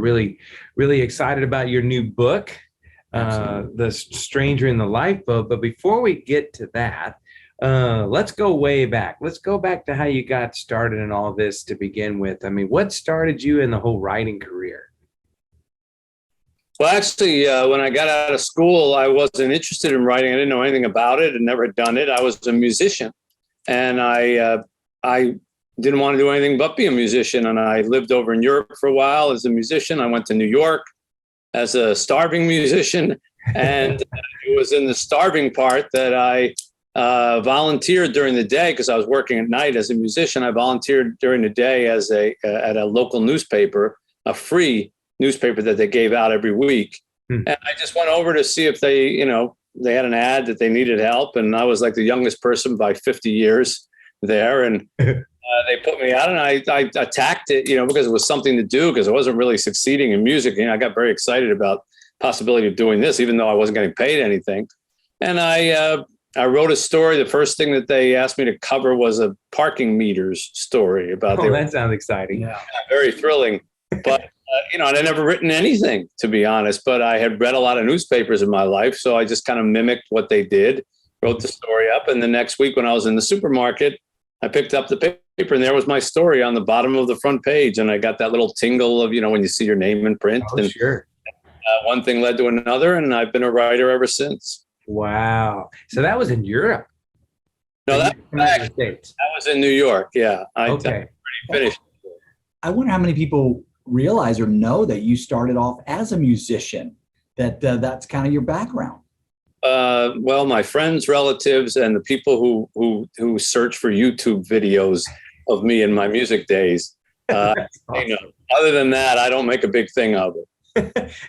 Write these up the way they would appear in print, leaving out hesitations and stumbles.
really, really excited about your new book, The Stranger in the Lifeboat. But before we get to that, let's go way back. Let's go back to how you got started in all this to begin with. I mean, what started you in the whole writing career? Well, actually, when I got out of school, I wasn't interested in writing. I didn't know anything about it and never had done it. I was a musician, and I didn't want to do anything but be a musician. And I lived over in Europe for a while as a musician. I went to New York as a starving musician, and it was in the starving part that I volunteered during the day because I was working at night as a musician. I volunteered during the day as at a local newspaper, a free newspaper that they gave out every week. And I just went over to see if they had an ad that they needed help. And I was like the youngest person by 50 years there. And they put me out, and I attacked it, because it was something to do, because I wasn't really succeeding in music. I got very excited about the possibility of doing this, even though I wasn't getting paid anything. And I wrote a story. The first thing that they asked me to cover was a parking meters story about. That sounds exciting. Yeah, very thrilling. But I'd never written anything, to be honest. But I had read a lot of newspapers in my life, so I just kind of mimicked what they did, wrote the story up, and the next week when I was in the supermarket, I picked up the paper, and there was my story on the bottom of the front page, and I got that little tingle of when you see your name in print. Oh, sure. One thing led to another, and I've been a writer ever since. Wow. So that was in Europe? No, that was in New York. Yeah. Okay. I finished. I wonder how many people realize or know that you started off as a musician, that's kind of your background. Well, my friends, relatives, and the people who search for YouTube videos of me in my music days. Awesome. Other than that, I don't make a big thing of it.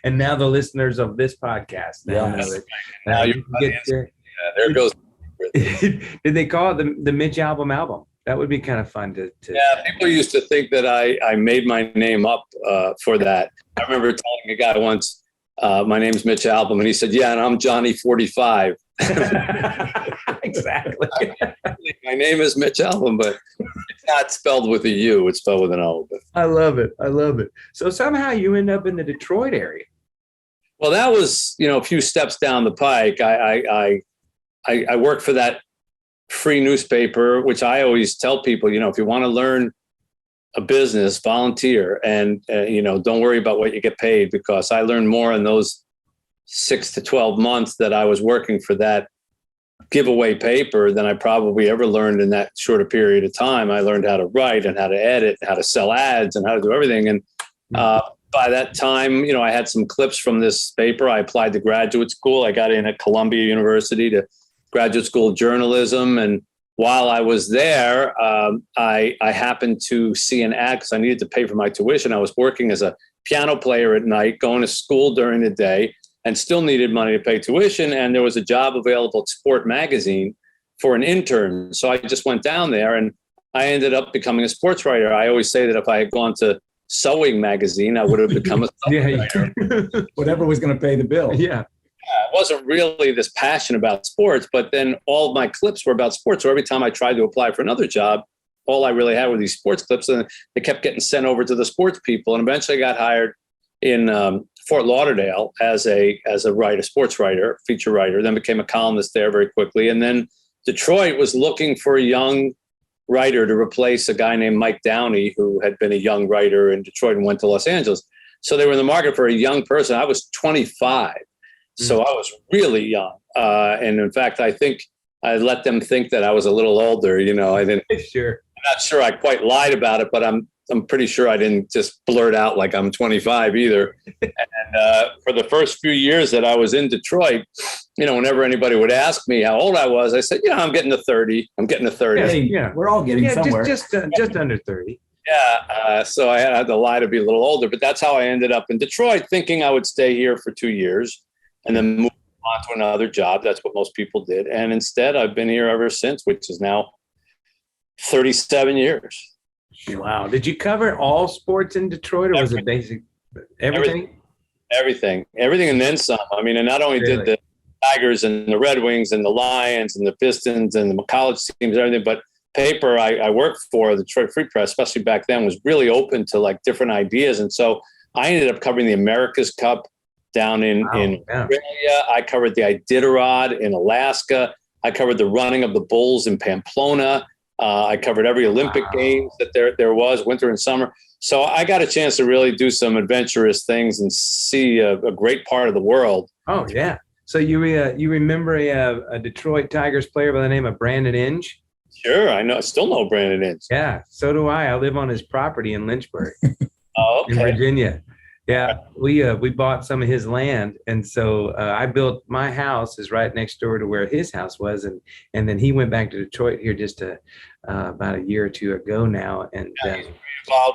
And now the listeners of this podcast now know it. There goes. Did they call it the Mitch album? That would be kind of fun to. Yeah, people used to think that I made my name up for that. I remember telling a guy once, my name's Mitch Albom, and he said, "Yeah, and I'm Johnny 45." Exactly. My name is Mitch Albom, but it's not spelled with a U; it's spelled with an O. But I love it. So somehow you end up in the Detroit area. Well, that was a few steps down the pike. I worked for that free newspaper, which I always tell people, if you want to learn a business, volunteer, and don't worry about what you get paid, because I learned more in those 6 to 12 months that I was working for that giveaway paper than I probably ever learned in that shorter period of time. I learned how to write and how to edit, and how to sell ads, and how to do everything. And by that time, I had some clips from this paper. I applied to graduate school. I got in at Columbia University to graduate school of journalism. And while I was there, I happened to see an ad because I needed to pay for my tuition. I was working as a piano player at night, going to school during the day, and still needed money to pay tuition. And there was a job available at Sport Magazine for an intern. So I just went down there, and I ended up becoming a sports writer. I always say that if I had gone to Sewing Magazine, I would have become a writer. Whatever was going to pay the bill. Yeah. I wasn't really this passionate about sports, but then all of my clips were about sports. So every time I tried to apply for another job, all I really had were these sports clips, and they kept getting sent over to the sports people. And eventually I got hired in Fort Lauderdale as a writer, sports writer, feature writer, then became a columnist there very quickly. And then Detroit was looking for a young writer to replace a guy named Mike Downey, who had been a young writer in Detroit and went to Los Angeles. So they were in the market for a young person. I was 25. So I was really young. And in fact, I think I let them think that I was a little older. I didn't. Sure. I'm not sure I quite lied about it, but I'm pretty sure I didn't just blurt out like I'm 25 either. And for the first few years that I was in Detroit, whenever anybody would ask me how old I was, I said, I'm getting to 30. I'm getting to 30. Yeah, we're all getting somewhere. Just under 30. Yeah. So I had to lie to be a little older, but that's how I ended up in Detroit, thinking I would stay here for 2 years and then move on to another job. That's what most people did. And instead, I've been here ever since, which is now 37 years. Wow. Did you cover all sports in Detroit, or was it basic everything? Everything and then some. I mean, and not only did the Tigers and the Red Wings and the Lions and the Pistons and the college teams, everything, but paper I worked for, the Detroit Free Press, especially back then, was really open to like different ideas. And so I ended up covering the America's Cup down in Australia. I covered the Iditarod in Alaska. I covered the running of the bulls in Pamplona. I covered every Olympic Games that there was, winter and summer. So I got a chance to really do some adventurous things and see a great part of the world. Oh, yeah. So you remember a Detroit Tigers player by the name of Brandon Inge? Sure, I know. I still know Brandon Inge. Yeah, so do I. I live on his property in Lynchburg, okay. in Virginia. Yeah, we bought some of his land, and so I built my house is right next door to where his house was, and then he went back to Detroit here just about a year or two ago now, and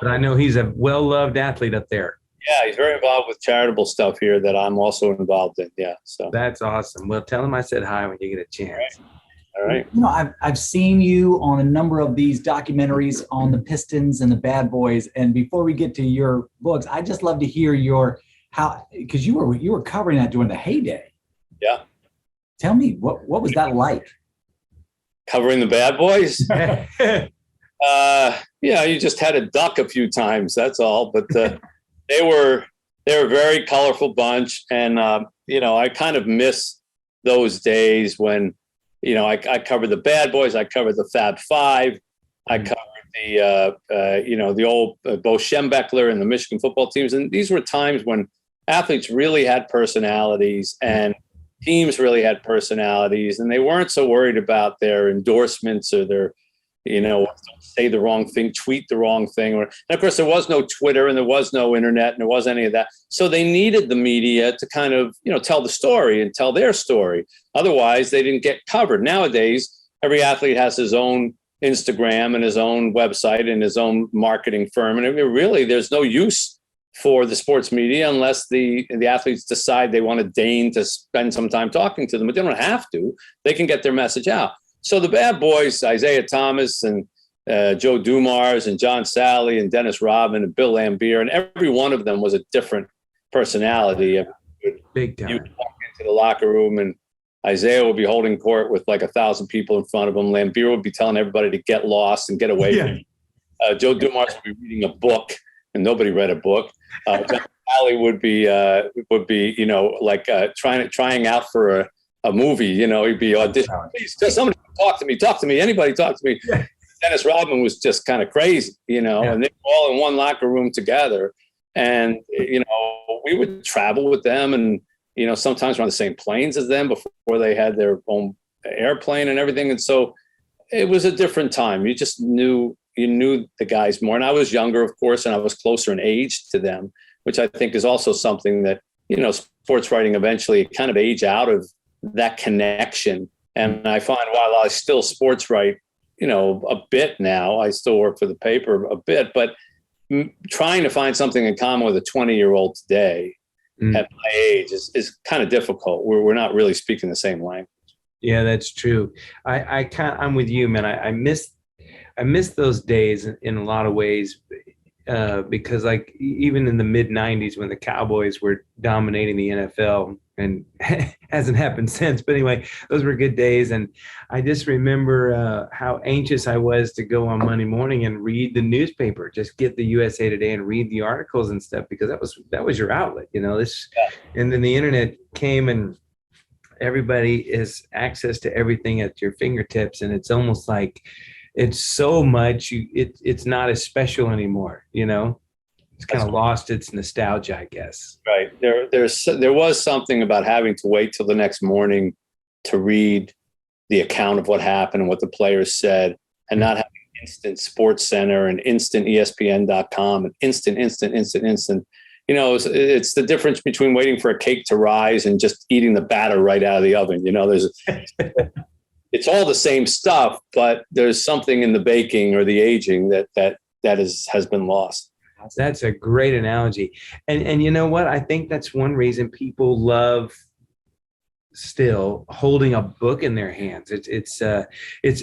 but I know he's a well-loved athlete up there. Yeah, he's very involved with charitable stuff here that I'm also involved in. Yeah, so that's awesome. Well, tell him I said hi when you get a chance. All right. You know, I've seen you on a number of these documentaries on the Pistons and the Bad Boys. And before we get to your books, I just love to hear because you were covering that during the heyday. Yeah. Tell me what was that like? Covering the Bad Boys? Yeah, you just had to duck a few times. That's all. But they were a very colorful bunch, and I kind of miss those days when. I covered the Bad Boys. I covered the Fab Five. I covered the old Bo Schembechler and the Michigan football teams. And these were times when athletes really had personalities and teams really had personalities, and they weren't so worried about their endorsements or their, say the wrong thing, tweet the wrong thing. And of course, there was no Twitter and there was no internet and there wasn't any of that. So they needed the media to kind of, tell the story and tell their story. Otherwise, they didn't get covered. Nowadays, every athlete has his own Instagram and his own website and his own marketing firm. And really, there's no use for the sports media unless the athletes decide they want to deign to spend some time talking to them. But they don't have to. They can get their message out. So the Bad Boys, Isaiah Thomas and Joe Dumars and John Sally and Dennis Rodman and Bill Laimbeer, and every one of them was a different personality. Big time. You would walk into the locker room and Isaiah would be holding court with like 1,000 people in front of him. Laimbeer would be telling everybody to get lost and get away from him. Joe Dumars would be reading a book, and nobody read a book. John Sally would be trying out for a movie. He'd be auditioning. Please, somebody talk to me. Anybody talk to me. Yeah. Dennis Rodman was just kind of crazy, and they were all in one locker room together. And, we would travel with them and, sometimes we're on the same planes as them before they had their own airplane and everything. And so it was a different time. You just knew the guys more. And I was younger, of course, and I was closer in age to them, which I think is also something that, sports writing eventually kind of age out of that connection. And I find while I still sports write, a bit now, I still work for the paper a bit, but trying to find something in common with a 20-year-old today at my age is kind of difficult. We're not really speaking the same language. Yeah, that's true. I'm with you, man. I miss those days in a lot of ways because like even in the mid 90s when the Cowboys were dominating the NFL, and hasn't happened since, but anyway, those were good days. And I just remember how anxious I was to go on Monday morning and read the newspaper, just get the USA Today and read the articles and stuff, because that was your outlet, and then the internet came and everybody has access to everything at your fingertips. And it's almost like it's so much, it's not as special anymore, It's kind of lost its nostalgia, I guess. Right. There was something about having to wait till the next morning to read the account of what happened and what the players said, and not having instant Sports Center and instant ESPN.com and instant. It's the difference between waiting for a cake to rise and just eating the batter right out of the oven. It's all the same stuff, but there's something in the baking or the aging that has been lost. That's a great analogy. And you know what? I think that's one reason people love still holding a book in their hands. It's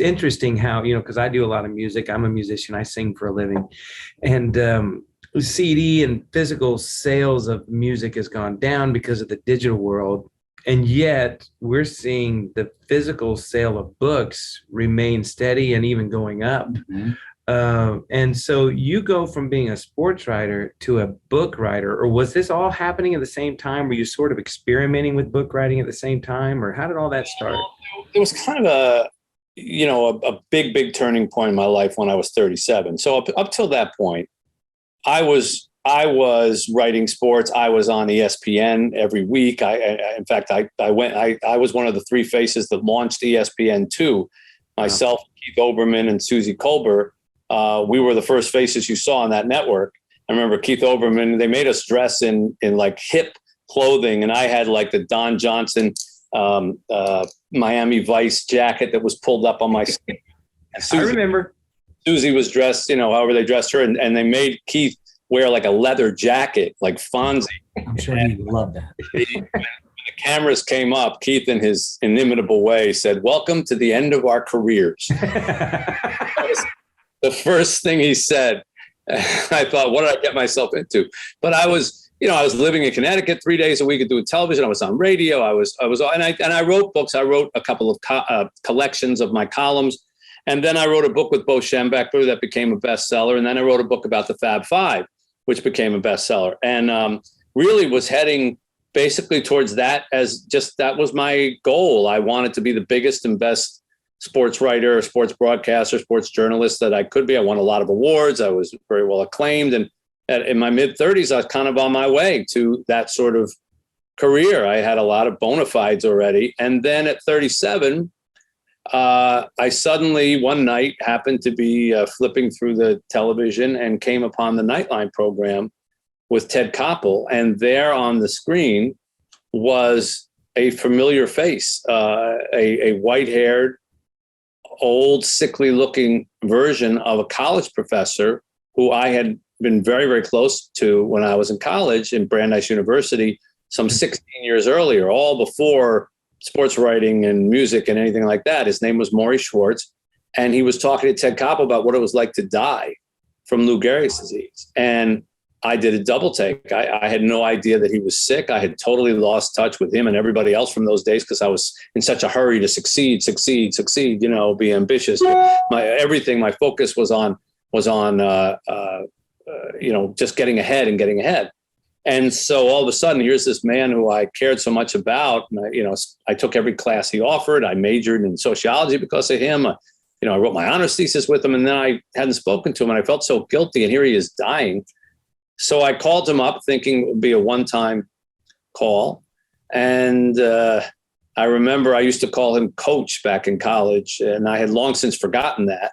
interesting how, because I do a lot of music. I'm a musician. I sing for a living. And CD and physical sales of music has gone down because of the digital world. And yet we're seeing the physical sale of books remain steady and even going up. Mm-hmm. And so you go from being a sports writer to a book writer, or was this all happening at the same time? Were you sort of experimenting with book writing at the same time, or how did all that start? It was kind of a big turning point in my life when I was 37. So up till that point, I was writing sports. I was on ESPN every week. In fact, I was one of the three faces that launched ESPN2. Myself, Keith Olbermann, and Susie Kolber. We were the first faces you saw on that network. I remember Keith Olbermann, they made us dress in like hip clothing. And I had like the Don Johnson Miami Vice jacket that was pulled up on my skin. I remember. Susie was dressed, however they dressed her. And they made Keith wear like a leather jacket, like Fonzie. I'm sure he loved that. When the cameras came up, Keith, in his inimitable way, said, "Welcome to the end of our careers." That was the first thing he said. I thought, what did I get myself into? But I was living in Connecticut 3 days a week and doing television. I was on radio. And I wrote books. I wrote a couple of collections of my columns. And then I wrote a book with Bo Schembechler that became a bestseller. And then I wrote a book about the Fab Five, which became a bestseller. And really was heading basically towards that that was my goal. I wanted to be the biggest and best sports writer, sports broadcaster, sports journalist that I could be. I won a lot of awards. I was very well acclaimed. And in my mid-30s, I was kind of on my way to that sort of career. I had a lot of bona fides already. And then at 37, I suddenly one night happened to be flipping through the television and came upon the Nightline program with Ted Koppel. And there on the screen was a familiar face, a white-haired, old, sickly looking version of a college professor who I had been very, very close to when I was in college in Brandeis University, some 16 years earlier, all before sports writing and music and anything like that. His name was Maury Schwartz. And he was talking to Ted Koppel about what it was like to die from Lou Gehrig's disease. And I did a double take. I had no idea that he was sick. I had totally lost touch with him and everybody else from those days because I was in such a hurry to succeed, be ambitious. My focus was on just getting ahead. And so all of a sudden, here's this man who I cared so much about. And I took every class he offered. I majored in sociology because of him. I wrote my honors thesis with him, and then I hadn't spoken to him, and I felt so guilty. And here he is dying. So I called him up thinking it would be a one-time call. And I remember I used to call him Coach back in college, and I had long since forgotten that.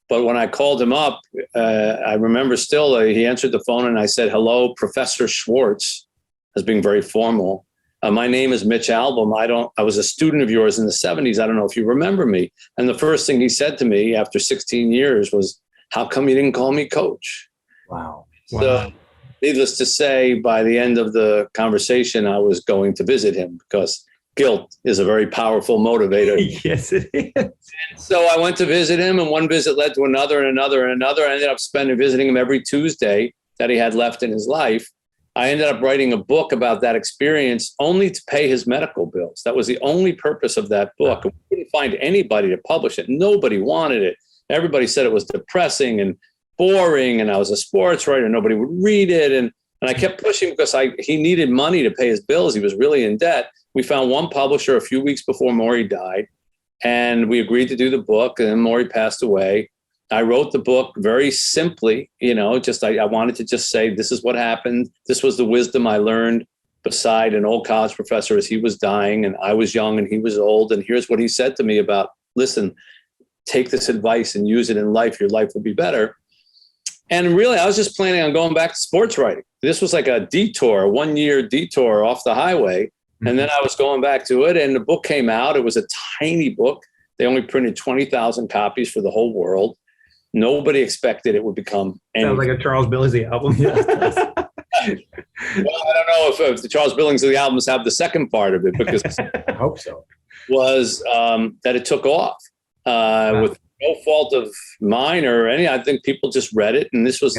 But when I called him up, I remember still he answered the phone and I said, "Hello, Professor Schwartz," as being very formal. "My name is Mitch Albom. I was a student of yours in the 70s. I don't know if you remember me." And the first thing he said to me after 16 years was, "How come you didn't call me Coach?" Wow. So needless to say, by the end of the conversation, I was going to visit him because guilt is a very powerful motivator. Yes, it is. And so I went to visit him, and one visit led to another and another and another. I ended up visiting him every Tuesday that he had left in his life. I ended up writing a book about that experience only to pay his medical bills. That was the only purpose of that book. We couldn't find anybody to publish it. Nobody wanted it. Everybody said it was depressing and boring, and I was a sports writer. Nobody would read it. And I kept pushing because he needed money to pay his bills. He was really in debt. We found one publisher a few weeks before Maury died, and we agreed to do the book, and then Maury passed away. I wrote the book very simply, I wanted to just say, this is what happened. This was the wisdom I learned beside an old college professor as he was dying, and I was young and he was old. And here's what he said to me about, listen, take this advice and use it in life. Your life will be better. And really, I was just planning on going back to sports writing. This was like a detour, a 1-year detour off the highway. And then I was going back to it, and the book came out. It was a tiny book. They only printed 20,000 copies for the whole world. Nobody expected it would become anything. Sounds like a Charles Billingsley album. Well, I don't know if the Charles Billingsley albums have the second part of it, because I hope so. Was that it took off with no fault of mine or any. I think people just read it, and this was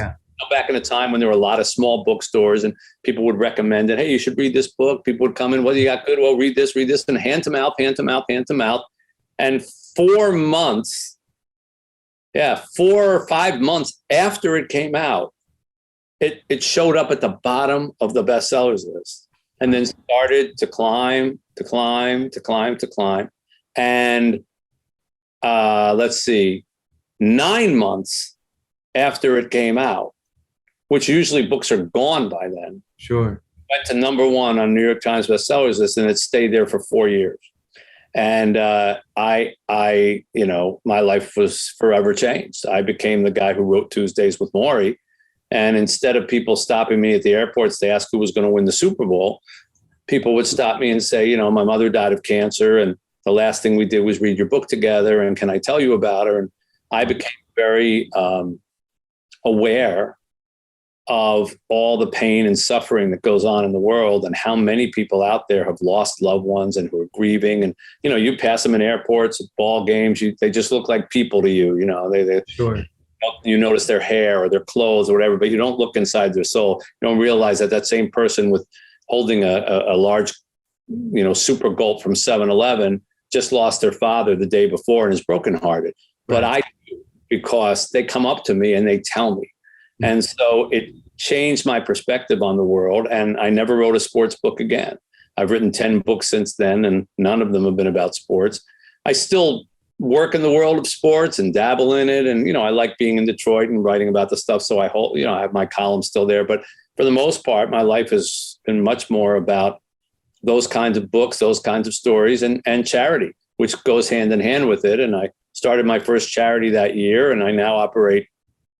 back in a time when there were a lot of small bookstores, and people would recommend it. Hey, you should read this book. People would come in. What do you got good? Well, read this, and hand them out. And 4 months Yeah, 4 or 5 months after it came out, it showed up at the bottom of the bestsellers list, and then started to climb. And let's see, 9 months after it came out, which usually books are gone by then. Sure. Went to #1 on New York Times bestsellers list, and it stayed there for 4 years. And my life was forever changed. I became the guy who wrote Tuesdays with Maury. And instead of people stopping me at the airports to ask who was going to win the Super Bowl, people would stop me and say, my mother died of cancer, and the last thing we did was read your book together, and can I tell you about her? And I became very aware of all the pain and suffering that goes on in the world, and how many people out there have lost loved ones and who are grieving. And, you pass them in airports, at ball games, they just look like people to you. They Sure. You notice their hair or their clothes or whatever, but you don't look inside their soul. You don't realize that same person with holding a large, super gulp from 7-Eleven just lost their father the day before and is brokenhearted. Right. But I do, because they come up to me and they tell me. And so it changed my perspective on the world. And I never wrote a sports book again. I've written 10 books since then, and none of them have been about sports. I still work in the world of sports and dabble in it. And, I like being in Detroit and writing about the stuff. So I have my column still there. But for the most part, my life has been much more about those kinds of books, those kinds of stories, and charity, which goes hand in hand with it. And I started my first charity that year, and I now operate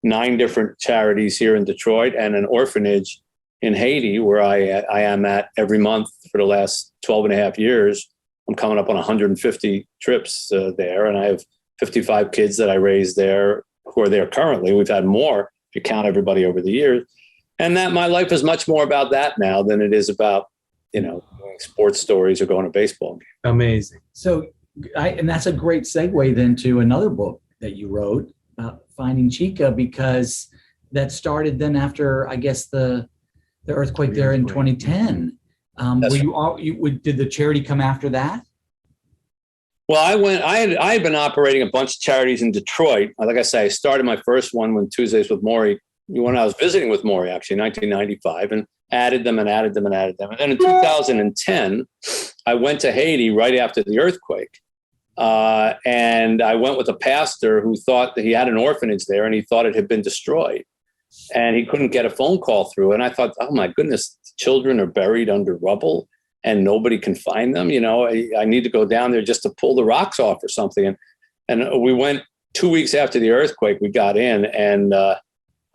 9 different charities here in Detroit and an orphanage in Haiti, where I am at every month for the last 12 and a half years. I'm coming up on 150 trips there, and I have 55 kids that I raised there who are there currently. We've had more if you count everybody over the years. And that my life is much more about that now than it is about, doing sports stories or going to a baseball game. Amazing. So, and that's a great segue then to another book that you wrote about Finding Chica, because that started then after, I guess, the earthquake there in 2010. Did the charity come after that? Well, I had been operating a bunch of charities in Detroit. Like I say, I started my first one when Tuesdays with Maury, when I was visiting with Maury, actually, in 1995, and added them. And then in 2010, I went to Haiti right after the earthquake. And I went with a pastor who thought that he had an orphanage there, and he thought it had been destroyed, and he couldn't get a phone call through. And I thought, oh my goodness, children are buried under rubble and nobody can find them. I need to go down there just to pull the rocks off or something. And we went 2 weeks after the earthquake. We got in, and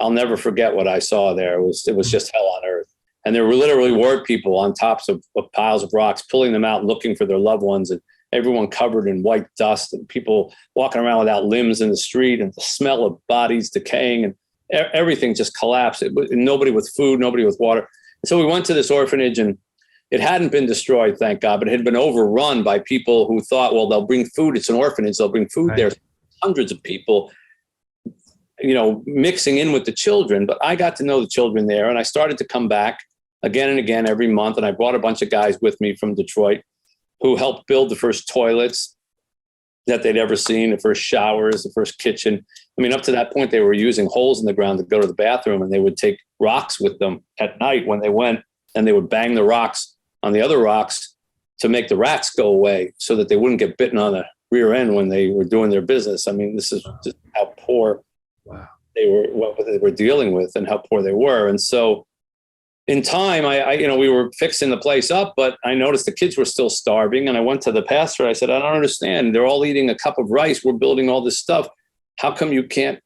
I'll never forget what I saw there. It was just hell on earth. And there literally were people on tops of piles of rocks, pulling them out and looking for their loved ones, and everyone covered in white dust, and people walking around without limbs in the street, and the smell of bodies decaying, and everything just collapsed. Nobody with food, nobody with water. So we went to this orphanage, and it hadn't been destroyed, thank God, but it had been overrun by people who thought, well, they'll bring food. It's an orphanage. They'll bring food. Right. There. Hundreds of people, mixing in with the children. But I got to know the children there, and I started to come back again and again every month. And I brought a bunch of guys with me from Detroit who helped build the first toilets that they'd ever seen, the first showers, the first kitchen. I mean, up to that point, they were using holes in the ground to go to the bathroom, and they would take rocks with them at night when they went, and they would bang the rocks on the other rocks to make the rats go away so that they wouldn't get bitten on the rear end when they were doing their business. I mean, this is just how poor they were, what they were dealing with, and how poor they were. And so in time, we were fixing the place up, but I noticed the kids were still starving. And I went to the pastor. I said, I don't understand. They're all eating a cup of rice. We're building all this stuff. How come you can't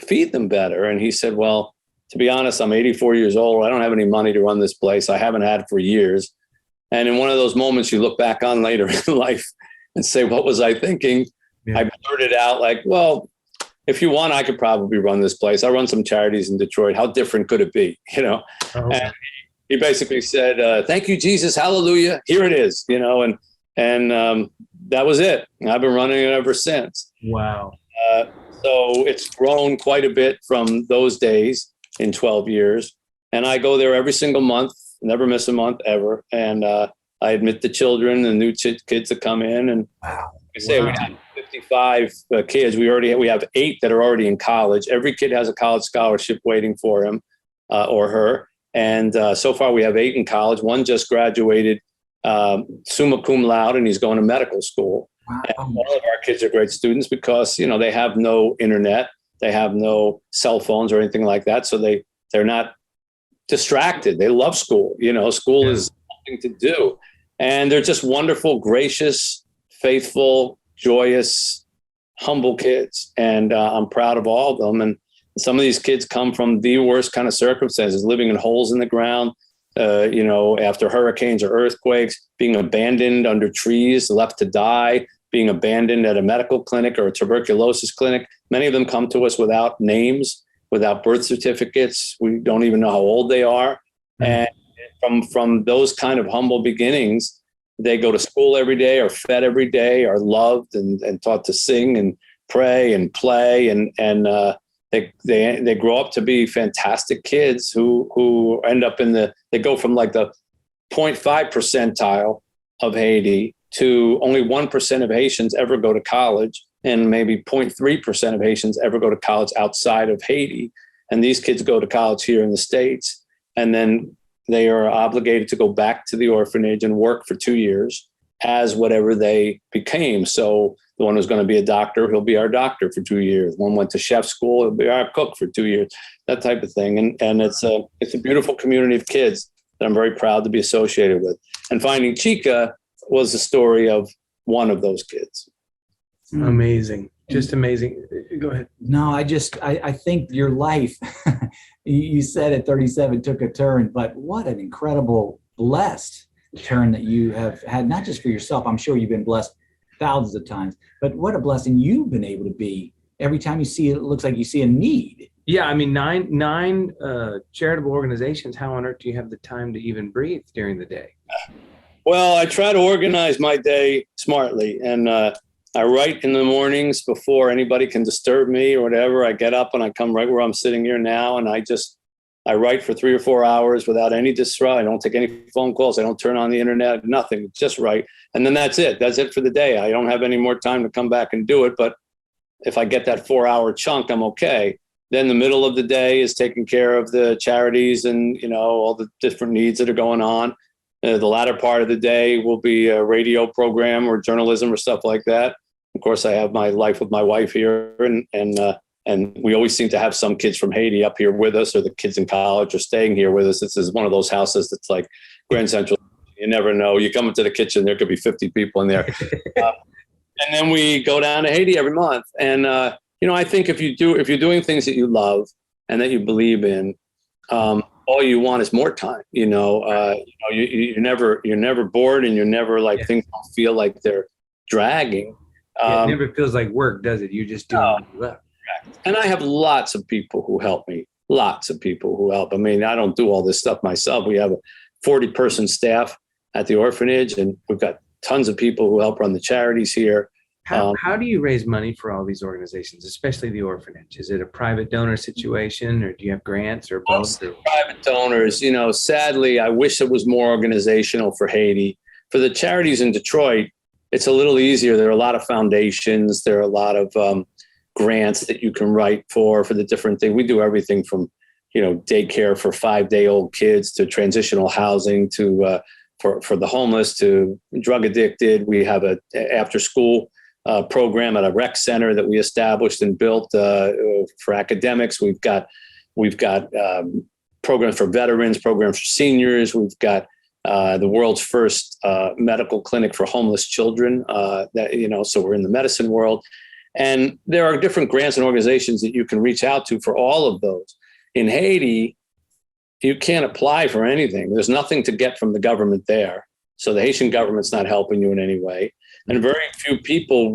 feed them better? And he said, well, to be honest, I'm 84 years old. I don't have any money to run this place. I haven't had for years. And in one of those moments you look back on later in life and say, what was I thinking? Yeah. I blurted out like, well, if you want, I could probably run this place. I run some charities in Detroit. How different could it be? Oh. And he basically said, thank you, Jesus. Hallelujah. Here it is, and that was it. I've been running it ever since. Wow. So it's grown quite a bit from those days in 12 years. And I go there every single month, never miss a month ever. And I admit the children and new kids that come in. And wow. we say we have 55 kids. We have 8 that are already in college. Every kid has a college scholarship waiting for him or her. And so far we have 8 in college. One just graduated summa cum laude, and he's going to medical school. Wow. And all of our kids are great students because, they have no internet. They have no cell phones or anything like that. So they're not distracted. They love school. School is something to do. And they're just wonderful, gracious, faithful, joyous, humble kids. And I'm proud of all of them. And some of these kids come from the worst kind of circumstances, living in holes in the ground, after hurricanes or earthquakes, being abandoned under trees, left to die, being abandoned at a medical clinic or a tuberculosis clinic. Many of them come to us without names, without birth certificates. We don't even know how old they are. And from those kind of humble beginnings, they go to school every day, are fed every day, are loved and taught to sing and pray and play. And they grow up to be fantastic kids who end up they go from like the 0.5 percentile of Haiti to only 1% of Haitians ever go to college, and maybe 0.3% of Haitians ever go to college outside of Haiti. And these kids go to college here in the States, and then they are obligated to go back to the orphanage and work for 2 years as whatever they became. So the one who's going to be a doctor, he'll be our doctor for 2 years. One went to chef school, he'll be our cook for 2 years, that type of thing. And it's a beautiful community of kids that I'm very proud to be associated with. And Finding Chica was the story of one of those kids. Amazing. Just amazing. Go ahead. No, I think your life, you said at 37 took a turn, but what an incredible, blessed turn that you have had, not just for yourself. I'm sure you've been blessed thousands of times, but what a blessing you've been able to be. Every time you see it, it looks like you see a need. Yeah, I mean, nine charitable organizations. How on earth do you have the time to even breathe during the day? Well, I try to organize my day smartly, and I write in the mornings before anybody can disturb me or whatever. I get up and I come right where I'm sitting here now, and I write for 3 or 4 hours without any disrupt. I don't take any phone calls. I don't turn on the internet, nothing, just write. And then that's it. That's it for the day. I don't have any more time to come back and do it. But if I get that 4-hour chunk, I'm okay. Then the middle of the day is taking care of the charities and, all the different needs that are going on. The latter part of the day will be a radio program or journalism or stuff like that. Of course, I have my life with my wife here, and we always seem to have some kids from Haiti up here with us, or the kids in college are staying here with us. This is one of those houses that's like Grand Central. You never know. You come into the kitchen, there could be 50 people in there. And then we go down to Haiti every month. And, I think if you're doing things that you love and that you believe in, all you want is more time. You're never bored, and you're never like, things don't feel like they're dragging. It never feels like work, does it? You're just doing what you love. And I have lots of people who help me. Lots of people who help. I mean, I don't do all this stuff myself. We have a 40-person staff at the orphanage, and we've got tons of people who help run the charities here. How do you raise money for all these organizations, especially the orphanage? Is it a private donor situation, or do you have grants, or both? Private donors. Sadly, I wish it was more organizational for Haiti. For the charities in Detroit, it's a little easier. There are a lot of foundations. There are a lot of grants that you can write for the different things. We do everything from, daycare for 5-day-old kids to transitional housing to for the homeless to drug addicted. We have a after-school program at a rec center that we established and built for academics. We've got programs for veterans, programs for seniors. We've got the world's first medical clinic for homeless children. So we're in the medicine world, and there are different grants and organizations that you can reach out to for all of those. In Haiti, you can't apply for anything. There's nothing to get from the government there. So the Haitian government's not helping you in any way. And very few people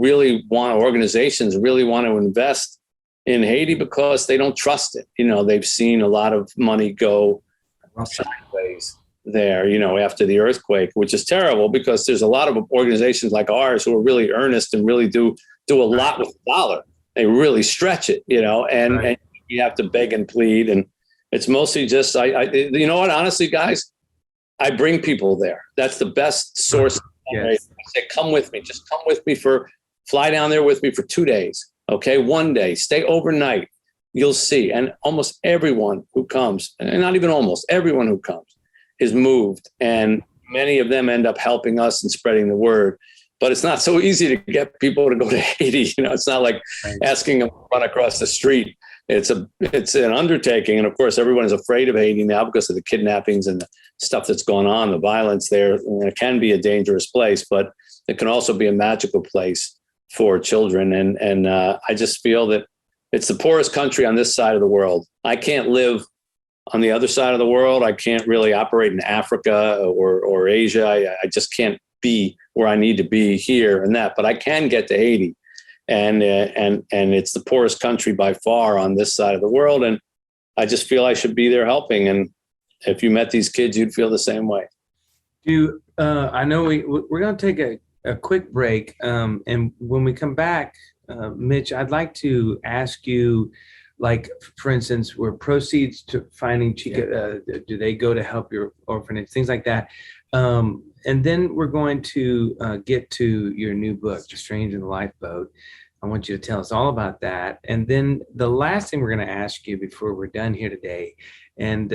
organizations really want to invest in Haiti because they don't trust it. They've seen a lot of money go sideways there, after the earthquake, which is terrible because there's a lot of organizations like ours who are really earnest and really do a lot with the dollar. They really stretch it, and you have to beg and plead. And it's mostly just, you know what, honestly, guys, I bring people there. That's the best source. I say, come with me. Just come with me for fly down there with me for 2 days. Okay. One day, stay overnight. You'll see. And almost everyone who comes, and not even almost everyone who comes, is moved. And many of them end up helping us and spreading the word. But it's not so easy to get people to go to Haiti. It's not like asking them to run across the street. It's an undertaking. And of course, everyone is afraid of Haiti now because of the kidnappings and the stuff that's going on, the violence there. And it can be a dangerous place, but it can also be a magical place for children. And I just feel that it's the poorest country on this side of the world. I can't live on the other side of the world. I can't really operate in Africa or Asia. I just can't be where I need to be here and that, but I can get to Haiti. And it's the poorest country by far on this side of the world. And I just feel I should be there helping. And if you met these kids, you'd feel the same way. I know we're going to take a quick break. And when we come back, Mitch, I'd like to ask you, like, for instance, were proceeds to finding Chica, do they go to help your orphanage, things like that? And then we're going to get to your new book, The Strange in the Lifeboat. I want you to tell us all about that. And then the last thing we're going to ask you before we're done here today, and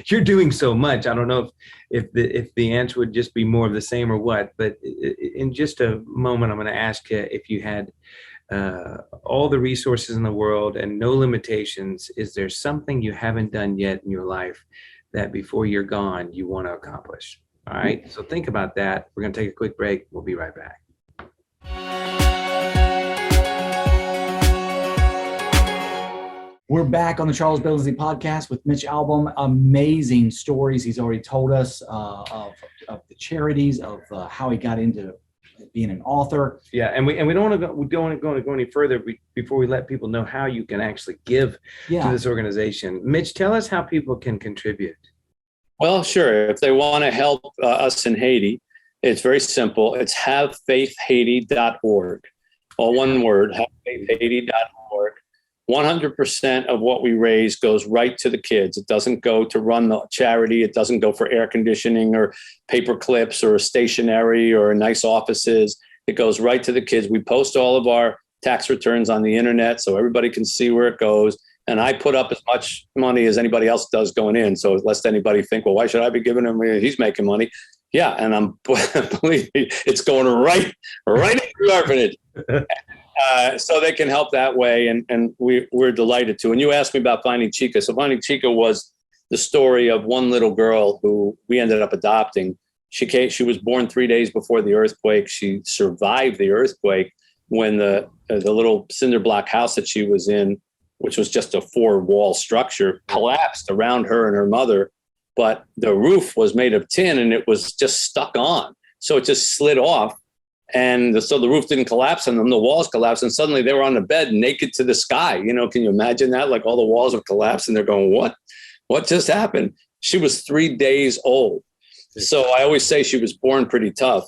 you're doing so much, I don't know if the answer would just be more of the same or what, but in just a moment, I'm going to ask you, if you had all the resources in the world and no limitations, is there something you haven't done yet in your life that before you're gone, you want to accomplish? All right. So think about that. We're going to take a quick break. We'll be right back. We're back on the Charles Billingsley podcast with Mitch Albom. Amazing stories he's already told us of the charities, of how he got into being an author. Yeah, and we don't want to go any further before we let people know how you can actually give to this organization. Mitch, tell us how people can contribute. Well, sure. If they want to help us in Haiti, it's very simple. It's havefaithhaiti.org. All one word, havefaithhaiti.org. 100% of what we raise goes right to the kids. It doesn't go to run the charity. It doesn't go for air conditioning or paper clips or stationery or nice offices. It goes right to the kids. We post all of our tax returns on the internet so everybody can see where it goes. And I put up as much money as anybody else does going in. So lest anybody think, well, why should I be giving him? He's making money. Yeah. And believe me, it's going right into the orphanage. So they can help that way. And we're delighted to. And you asked me about Finding Chica. So Finding Chica was the story of one little girl who we ended up adopting. She was born 3 days before the earthquake. She survived the earthquake when the little cinder block house that she was in, which was just a 4-wall structure, collapsed around her and her mother. But the roof was made of tin and it was just stuck on. So it just slid off. And so the roof didn't collapse on them, the walls collapsed, and suddenly they were on the bed naked to the sky. Can you imagine that? Like all the walls have collapsed and they're going, what just happened? She was 3 days old. So I always say she was born pretty tough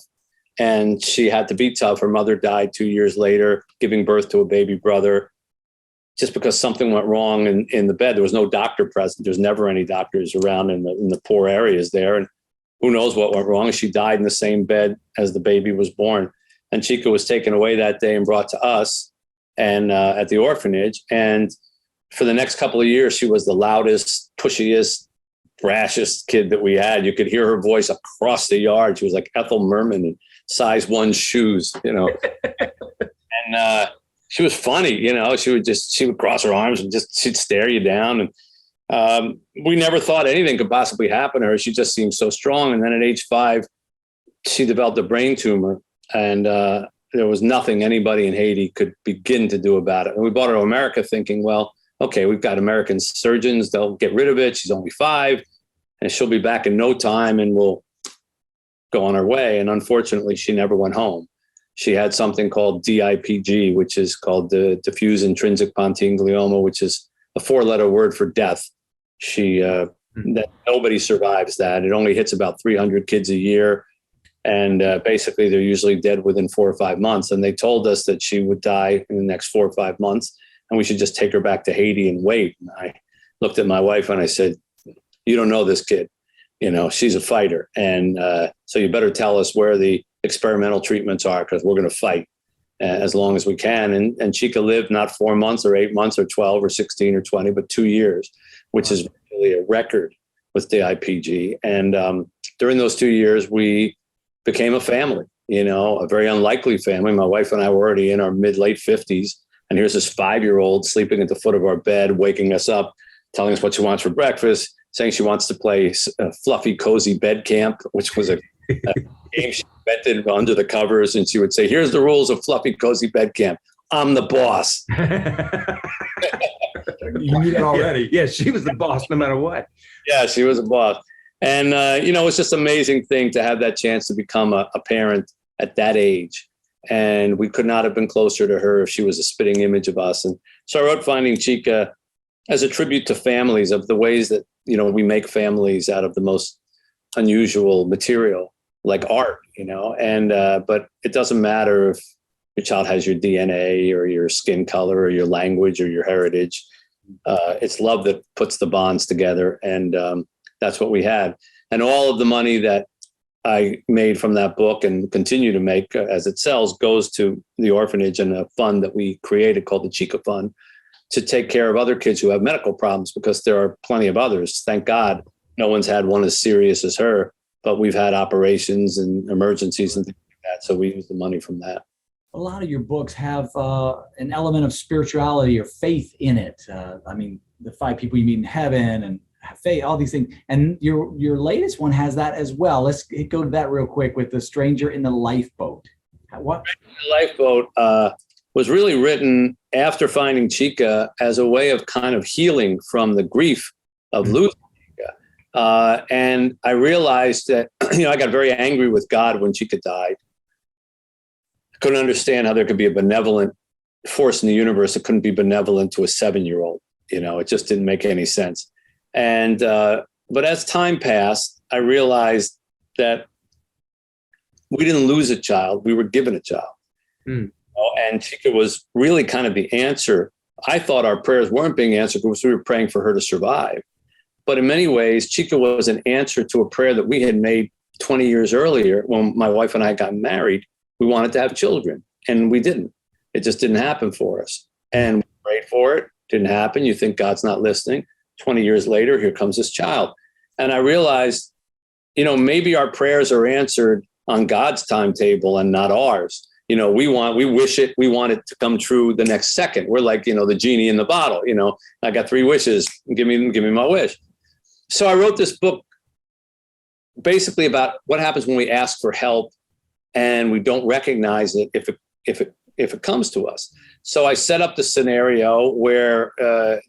and she had to be tough. Her mother died 2 years later, giving birth to a baby brother, just because something went wrong in the bed. There was no doctor present. There's never any doctors around in the poor areas there. And who knows what went wrong? She died in the same bed as the baby was born. And Chica was taken away that day and brought to us and at the orphanage. And for the next couple of years, she was the loudest, pushiest, brashest kid that we had. You could hear her voice across the yard. She was like Ethel Merman in size 1 shoes, And she was funny, she would cross her arms and she'd stare you down. And we never thought anything could possibly happen to her. She just seemed so strong. And then at age 5, she developed a brain tumor, and there was nothing anybody in Haiti could begin to do about it. And we brought her to America thinking, well, okay, we've got American surgeons. They'll get rid of it. She's only 5 and she'll be back in no time and we'll go on our way. And unfortunately, she never went home. She had something called DIPG, which is called the diffuse intrinsic pontine glioma, which is a 4-letter word for death. That nobody survives that. It only hits about 300 kids a year. And basically, they're usually dead within 4 or 5 months. And they told us that she would die in the next 4 or 5 months, and we should just take her back to Haiti and wait. And I looked at my wife and I said, you don't know this kid. She's a fighter. And so you better tell us where the experimental treatments are, because we're going to fight. as long as we can. And Chica lived not 4 months or 8 months or 12 or 16 or 20, but 2 years, which is really a record with the IPG. And during those 2 years, we became a family, a very unlikely family. My wife and I were already in our late 50s. And here's this 5-year-old sleeping at the foot of our bed, waking us up, telling us what she wants for breakfast, saying she wants to play Fluffy Cozy Bed Camp, which was a game she invented under the covers. And she would say, here's the rules of Fluffy Cozy Bed Camp. I'm the boss. You knew that already. Yeah, she was the boss no matter what. Yeah, she was a boss. And, it's just an amazing thing to have that chance to become a parent at that age. And we could not have been closer to her if she was a spitting image of us. And so I wrote Finding Chica as a tribute to families, of the ways that, we make families out of the most unusual material, like art, but it doesn't matter if your child has your DNA or your skin color or your language or your heritage. It's love that puts the bonds together. And that's what we had. And all of the money that I made from that book and continue to make as it sells goes to the orphanage and a fund that we created called the Chica Fund to take care of other kids who have medical problems, because there are plenty of others. Thank God no one's had one as serious as her, but we've had operations and emergencies and things like that. So we use the money from that. A lot of your books have an element of spirituality or faith in it. The 5 people you meet in heaven and faith, all these things. And your latest one has that as well. Let's go to that real quick with The Stranger in the Lifeboat. What? The Lifeboat was really written after Finding Chica as a way of kind of healing from the grief of losing Chica. And I realized that, I got very angry with God when Chica died. I couldn't understand how there could be a benevolent force in the universe that couldn't be benevolent to a 7-year-old. It just didn't make any sense. And, but as time passed, I realized that we didn't lose a child. We were given a child. And Chica was really kind of the answer. I thought our prayers weren't being answered because we were praying for her to survive. But in many ways, Chica was an answer to a prayer that we had made 20 years earlier when my wife and I got married. We wanted to have children, and we didn't. It just didn't happen for us. And we prayed for it. Didn't happen. You think God's not listening. 20 years later, here comes this child. And I realized, maybe our prayers are answered on God's timetable and not ours. We wish it, we want it to come true the next second. We're like, the genie in the bottle, I got 3 wishes. Give me my wish. So I wrote this book basically about what happens when we ask for help and we don't recognize it if it comes to us. So I set up the scenario where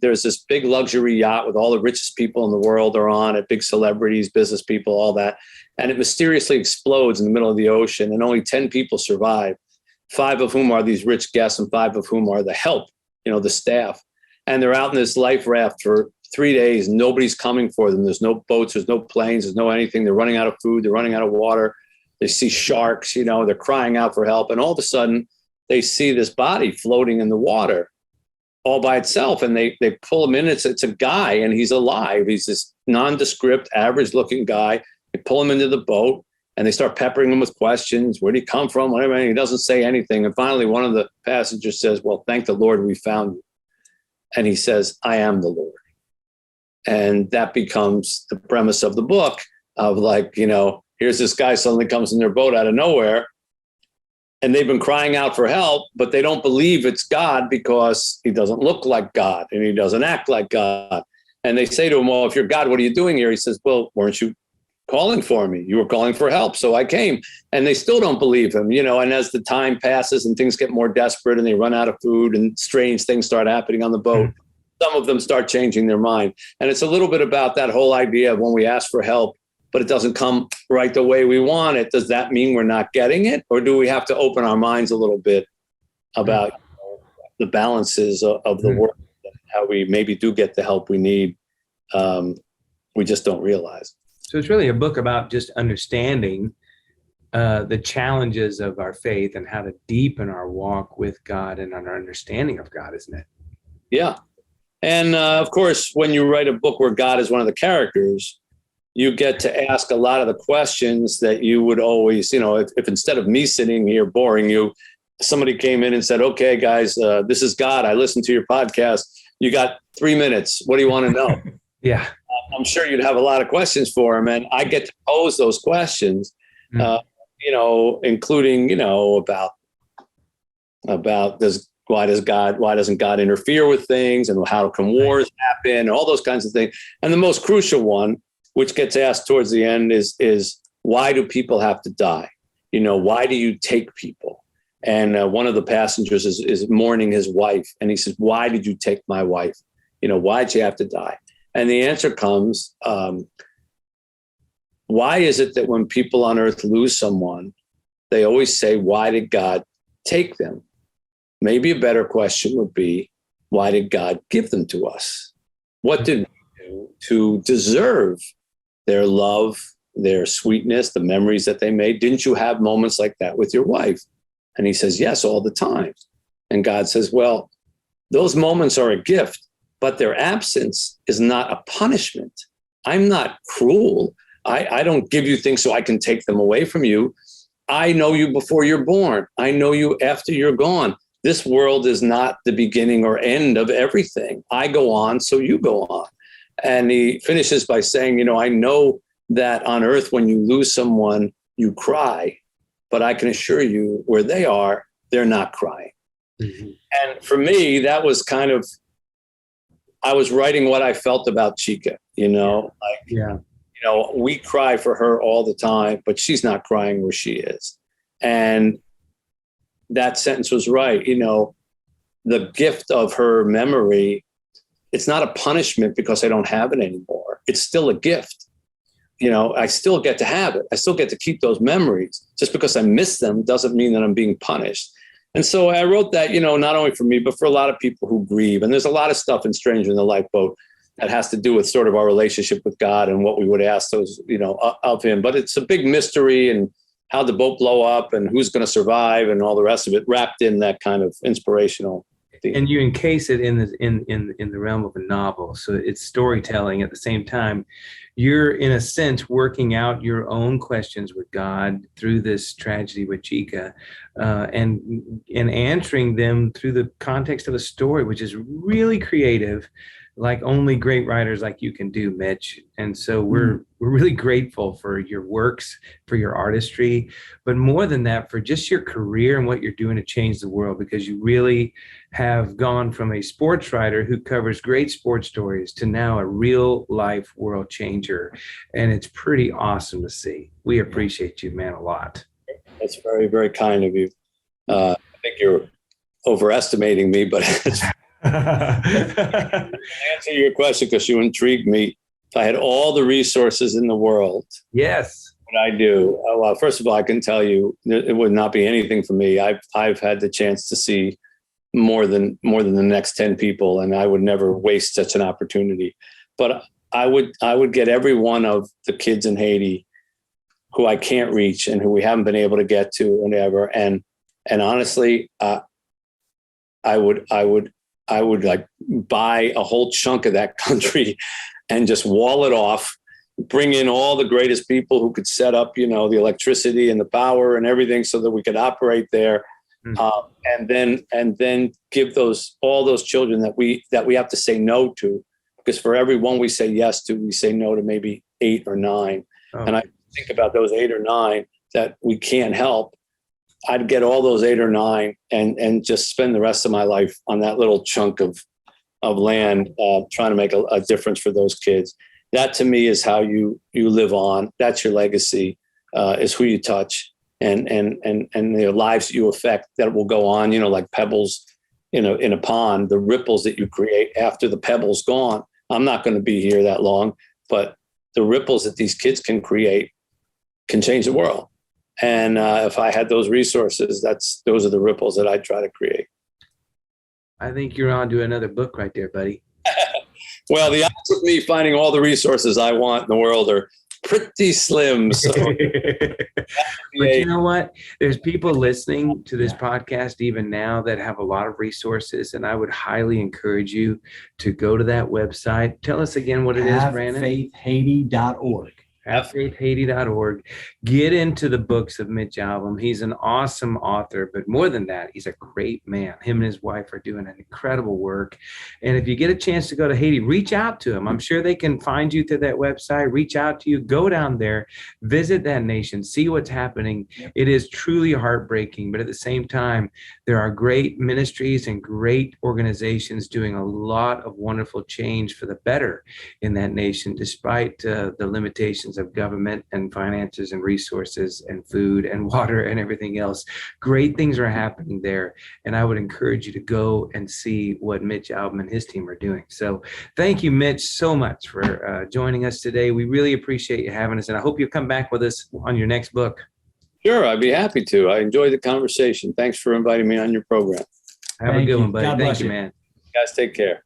there's this big luxury yacht with all the richest people in the world are on it, big celebrities, business people, all that. And it mysteriously explodes in the middle of the ocean and only 10 people survive, 5 of whom are these rich guests and 5 of whom are the help, the staff. And they're out in this life raft for 3 days. Nobody's coming for them. There's no boats, there's no planes, there's no anything. They're running out of food. They're running out of water. They see sharks, they're crying out for help. And all of a sudden, they see this body floating in the water all by itself. And they pull him in. It's a guy, and he's alive. He's this nondescript, average-looking guy. They pull him into the boat, and they start peppering him with questions. Where did he come from? Whatever. And he doesn't say anything. And finally, one of the passengers says, well, thank the Lord we found you. And he says, I am the Lord. And that becomes the premise of the book of here's this guy suddenly comes in their boat out of nowhere. And they've been crying out for help, but they don't believe it's God because he doesn't look like God and he doesn't act like God. And they say to him, well, if you're God, what are you doing here? He says, well, weren't you calling for me? You were calling for help. So I came. And they still don't believe him, and as the time passes and things get more desperate and they run out of food and strange things start happening on the boat, some of them start changing their mind. And it's a little bit about that whole idea of when we ask for help, but it doesn't come right the way we want it. Does that mean we're not getting it? Or do we have to open our minds a little bit about the balances of the world, how we maybe do get the help we need? We just don't realize. So it's really a book about just understanding the challenges of our faith and how to deepen our walk with God and our understanding of God, isn't it? Yeah. And of course, when you write a book where God is one of the characters, you get to ask a lot of the questions that you would always, if instead of me sitting here boring you, somebody came in and said, okay, guys, this is God. I listened to your podcast. You got 3 minutes. What do you want to know? Yeah. I'm sure you'd have a lot of questions for him. And I get to pose those questions, including, about why doesn't God interfere with things, and how can wars happen, all those kinds of things. And the most crucial one, which gets asked towards the end, is why do people have to die? Why do you take people? And one of the passengers is mourning his wife. And he says, why did you take my wife? Why'd she have to die? And the answer comes, why is it that when people on earth lose someone, they always say, why did God take them? Maybe a better question would be, why did God give them to us? What did we do to deserve their love, their sweetness, the memories that they made? Didn't you have moments like that with your wife? And he says, yes, all the time. And God says, well, those moments are a gift, but their absence is not a punishment. I'm not cruel. I don't give you things so I can take them away from you. I know you before you're born. I know you after you're gone. This world is not the beginning or end of everything. I go on, so you go on. And he finishes by saying, I know that on earth, when you lose someone, you cry, but I can assure you where they are, they're not crying. Mm-hmm. And for me, that was kind of, I was writing what I felt about Chica, we cry for her all the time, but she's not crying where she is. And that sentence was right. The gift of her memory, it's not a punishment because I don't have it anymore. It's still a gift. I still get to have it. I still get to keep those memories. Just because I miss them doesn't mean that I'm being punished. And so I wrote that, not only for me, but for a lot of people who grieve. And there's a lot of stuff in Stranger in the Lifeboat that has to do with sort of our relationship with God and what we would ask those, of him. But it's a big mystery, and how the boat blow up and who's going to survive and all the rest of it wrapped in that kind of inspirational theme. And you encase it in the realm of a novel. So it's storytelling at the same time. You're, in a sense, working out your own questions with God through this tragedy with Chica, and answering them through the context of a story, which is really creative, like only great writers like you can do, Mitch. And so we're really grateful for your works, for your artistry, but more than that, for just your career and what you're doing to change the world, because you really have gone from a sports writer who covers great sports stories to now a real life world changer. And it's pretty awesome to see. We appreciate you, man, a lot. That's very, very kind of you. I think you're overestimating me, but it's to answer your question, because you intrigued me. If I had all the resources in the world, yes, what I do. Well, first of all, I can tell you it would not be anything for me. I've had the chance to see more than the next 10 people, and I would never waste such an opportunity. But I would get every one of the kids in Haiti who I can't reach and who we haven't been able to get to, and ever. And honestly, I would like buy a whole chunk of that country and just wall it off, bring in all the greatest people who could set up, the electricity and the power and everything so that we could operate there. And then give all those children that we have to say no to, because for every one we say yes to, we say no to maybe 8 or 9. Oh. And I think about those 8 or 9 that we can't help. I'd get all those 8 or 9 and just spend the rest of my life on that little chunk of land, trying to make a difference for those kids. That to me is how you live on. That's your legacy, is who you touch and the lives that you affect that will go on, like pebbles in a pond, the ripples that you create after the pebble's gone. I'm not going to be here that long, but the ripples that these kids can create can change the world. And if I had those resources, those are the ripples that I try to create. I think you're on to another book right there, buddy. Well, the odds of me finding all the resources I want in the world are pretty slim. So. But you know what? There's people listening to this podcast even now that have a lot of resources, and I would highly encourage you to go to that website. Tell us again what it is, Brandon. HaveFaithHaiti.org. HaveFaithHaiti.org. Get into the books of Mitch Albom. He's an awesome author, but more than that, he's a great man. Him and his wife are doing an incredible work. And if you get a chance to go to Haiti, reach out to them. I'm sure they can find you through that website. Reach out to you. Go down there, visit that nation, see what's happening. It is truly heartbreaking, but at the same time, there are great ministries and great organizations doing a lot of wonderful change for the better in that nation, despite the limitations of government and finances and resources and food and water and everything else. Great things are happening there. And I would encourage you to go and see what Mitch Albom and his team are doing. So thank you, Mitch, so much for joining us today. We really appreciate you having us. And I hope you'll come back with us on your next book. Sure, I'd be happy to. I enjoyed the conversation. Thanks for inviting me on your program. Have a good one, buddy. Thank you, man. You guys take care.